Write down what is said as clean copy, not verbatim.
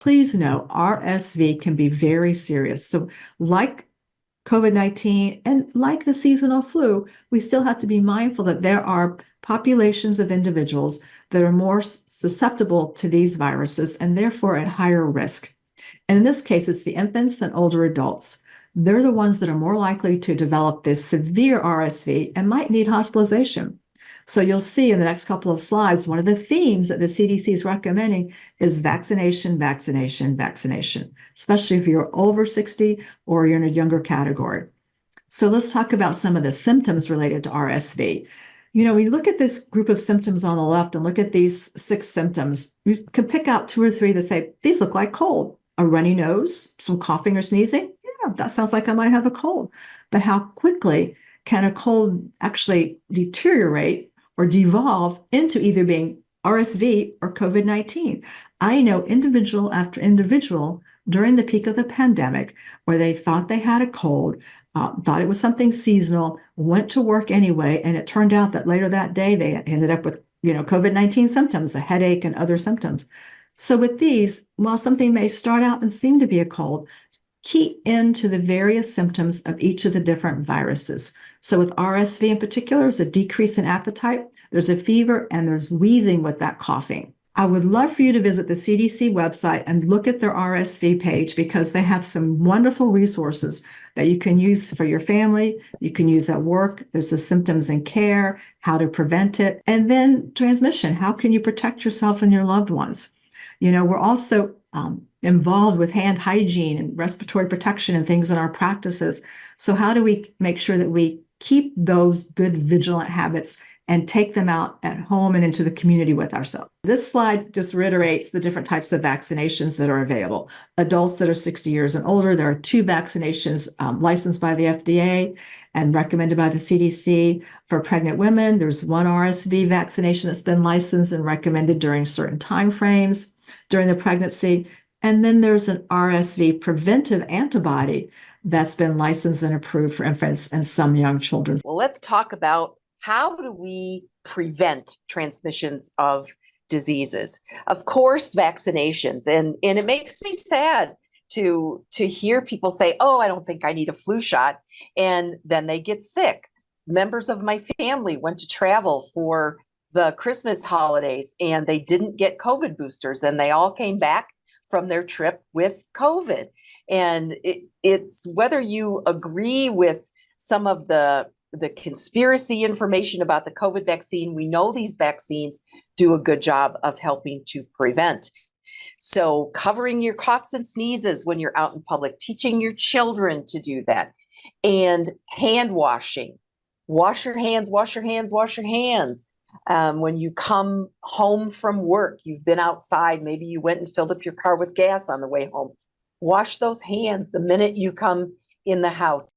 Please know RSV can be very serious. So, like COVID-19 and like the seasonal flu, we still have to be mindful that there are populations of individuals that are more susceptible to these viruses and therefore at higher risk. And in this case, it's the infants and older adults. They're the ones that are more likely to develop this severe RSV and might need hospitalization. So you'll see in the next couple of slides, one of the themes that the CDC is recommending is vaccination, vaccination, vaccination, especially if you're over 60 or you're in a younger category. So let's talk about some of the symptoms related to RSV. You know, we look at this group of symptoms on the left and look at these 6 symptoms. You can pick out 2 or 3 that say, these look like cold. A runny nose, some coughing or sneezing. Yeah, that sounds like I might have a cold. But how quickly can a cold actually deteriorate or devolve into either being RSV or COVID-19? I know individual after individual during the peak of the pandemic where they thought they had a cold, thought it was something seasonal, went to work anyway, and it turned out that later that day they ended up with, COVID-19 symptoms, a headache and other symptoms. So with these, while something may start out and seem to be a cold, key into the various symptoms of each of the different viruses. So with RSV in particular, there's a decrease in appetite, there's a fever, and there's wheezing with that coughing. I would love for you to visit the CDC website and look at their RSV page because they have some wonderful resources that you can use for your family, you can use at work. There's the symptoms and care, how to prevent it, and then transmission. How can you protect yourself and your loved ones? We're also involved with hand hygiene and respiratory protection and things in our practices. So how do we make sure that we keep those good vigilant habits and take them out at home and into the community with ourselves? This slide just reiterates the different types of vaccinations that are available. Adults that are 60 years and older, there are 2 vaccinations licensed by the FDA and recommended by the CDC. For pregnant women, there's 1 RSV vaccination that's been licensed and recommended during certain time frames during the pregnancy. And then there's an RSV preventive antibody that's been licensed and approved for infants and some young children. Well, let's talk about how do we prevent transmissions of diseases? Of course, vaccinations. And it makes me sad to hear people say, oh, I don't think I need a flu shot. And then they get sick. Members of my family went to travel for the Christmas holidays and they didn't get COVID boosters and they all came back from their trip with COVID. And it's whether you agree with some of the conspiracy information about the COVID vaccine, we know these vaccines do a good job of helping to prevent. So covering your coughs and sneezes when you're out in public, teaching your children to do that, and hand washing. Wash your hands, wash your hands, wash your hands. When you come home from work, you've been outside, maybe you went and filled up your car with gas on the way home. Wash those hands the minute you come in the house.